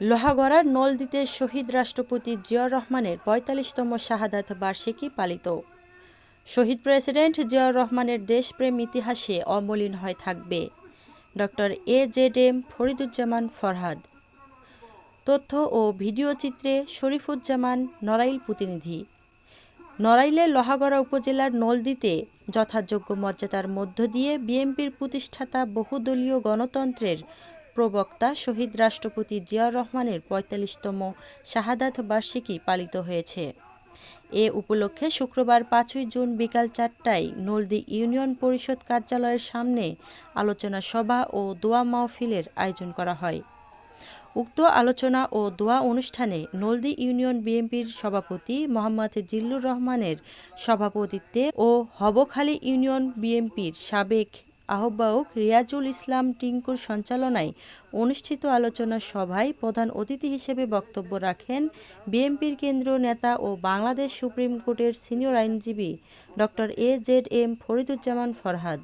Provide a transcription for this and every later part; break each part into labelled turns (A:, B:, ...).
A: লোহাগড়ার নলদিতে শহীদ রাষ্ট্রপতি জিয়াউর রহমানের ৪৫তম শাহাদাত বার্ষিকী পালিত। শহীদ প্রেসিডেন্ট জিয়াউর রহমানের দেশপ্রেম ইতিহাসে অমলিন হয়ে থাকবে। Doctor AZM Fariduzzaman Farhad. তথ্য ও ভিডিও চিত্রে শরীফুজ্জামান, নড়াইল প্রতিনিধি। নড়াইলের লোহাগড়া উপজেলার নলদিতে যথাযোগ্য মর্যাদার মধ্য দিয়ে বিএনপির প্রতিষ্ঠাতা বহুদলীয় গণতন্ত্রের প্রবক্তা শহীদ রাষ্ট্রপতি জিয়াউর রহমানের ৪৫তম শাহাদাত বার্ষিকী পালিত হয়েছে। এ উপলক্ষে শুক্রবার ৫ই জুন বিকাল ৪টায় নলদী ইউনিয়ন পরিষদ কার্যালয়ের সামনে আলোচনা সভা ও দোয়া মাহফিলের আয়োজন করা হয়। উক্ত আলোচনা ও দোয়া অনুষ্ঠানে নলদী ইউনিয়ন বিএনপির সভাপতি মোহাম্মদ জিল্লুর রহমানের সভাপতিত্বে ও হবখালী ইউনিয়ন বিএনপির সাবেক আহ্বায়ক রিয়াজুল ইসলাম টিংকুর সঞ্চালনায় অনুষ্ঠিত আলোচনা সভায় প্রধান অতিথি হিসেবে বক্তব্য রাখেন বিএনপির কেন্দ্রীয় নেতা ও বাংলাদেশ সুপ্রিম কোর্টের সিনিয়র আইনজীবী ডক্টর AZM ফরিদুজ্জামান ফরহাদ।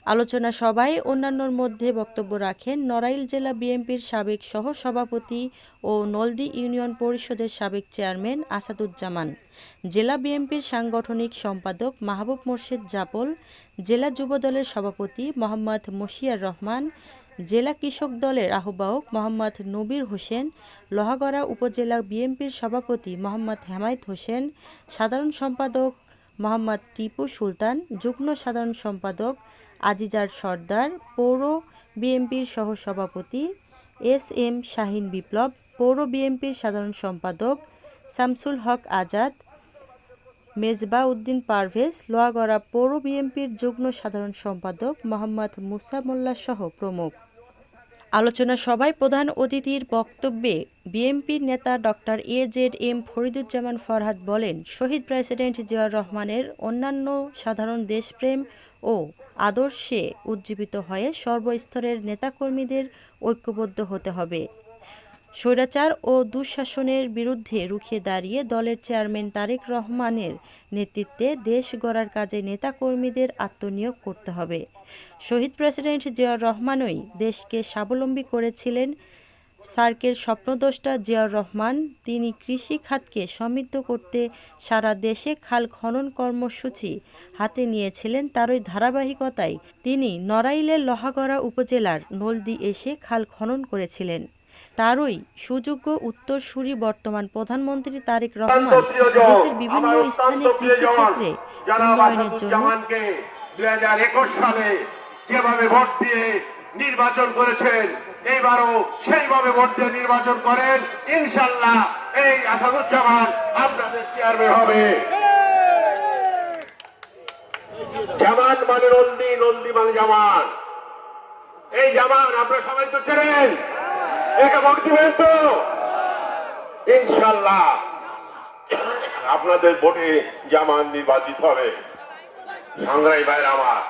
A: আলোচনা সভায় অন্যান্যর মধ্যে বক্তব্য রাখেন নড়াইল জেলা বিএনপির সাবেক সহ-সভাপতি ও নলদী ইউনিয়ন পরিষদের সাবেক চেয়ারম্যান আসাদুজ্জামান, জেলা বিএনপির সাংগঠনিক সম্পাদক মাহবুব মোর্শেদ জাপল, জেলা যুবদলের সভাপতি মোহাম্মদ মশিয়ার রহমান, জেলা কৃষক দলের আহ্বায়ক মোহাম্মদ নবীর হোসেন, লোহাগড়া উপজেলা বিএনপির সভাপতি মোহাম্মদ হেমায়েত হোসেন, সাধারণ সম্পাদক মোহাম্মদ টিপু সুলতান, যুগ্ম সাধারণ সম্পাদক আজিজার সর্দার, পৌর বিএনপির সহসভাপতি SM শাহীন বিপ্লব, পৌর বিএনপির সাধারণ সম্পাদক শামসুল হক আজাদ, মেজবা উদ্দিন পারভেজ, লোহাগড়া পৌর বিএনপির যুগ্ম সাধারণ সম্পাদক মোহাম্মদ মুসা মোল্লা সহ প্রমুখ। আলোচনা সভায় প্রধান অতিথির বক্তব্যে বিএনপির নেতা ডক্টর AZM ফরিদুজ্জামান ফরহাদ বলেন, শহীদ প্রেসিডেন্ট জিয়াউর রহমানের অন্যান্য সাধারণ দেশপ্রেম ও আদর্শে উজ্জীবিত হয়ে সর্বস্তরের নেতাকর্মীদের ঐক্যবদ্ধ হতে হবে। স্বৈরাচার ও দুঃশাসনের বিরুদ্ধে রুখে দাঁড়িয়ে দলের চেয়ারম্যান তারেক রহমানের নেতৃত্বে দেশ গড়ার কাজে নেতাকর্মীদের আত্মনিয়োগ করতে হবে। শহীদ প্রেসিডেন্ট জিয়াউর রহমানই দেশকে স্বাবলম্বী করেছিলেন। সার্কের স্বপ্নদ্রষ্টা জিয়াউর রহমান, তিনি কৃষি খাতকে সমৃদ্ধ করতে সারা দেশে খাল খনন কর্মসূচি হাতে নিয়েছিলেন। তারই ধারাবাহিকতায় তিনি নড়াইলের লোহাগড়া উপজেলার নলদী এসে খাল খনন করেছিলেন। তারই সুযোগ্য উত্তরসূরি বর্তমান প্রধানমন্ত্রী তারেক রহমান দেশের বিভিন্ন স্থানে কৃষি ক্ষেত্রে উন্নয়নের জন্য
B: 2021 সালে যেভাবে ভোট দিয়ে নির্বাচন করেছেন, এইবারও সেইভাবে ভোট দিয়ে নির্বাচন করেন। ইনশাআল্লাহ এই আসাদুজ্জামান আপনাদের চেয়ারম্যান হবে। জামান মানে নলদী, নলদী মানে জামান। এই জামান আপনারা সবাই তো চেনেন, একে ভোট দিবেন তো ইনশাআল্লাহ। আপনাদের ভোটে জামান নির্বাচিত হবে। সংগ্রামী ভাইরা আমার,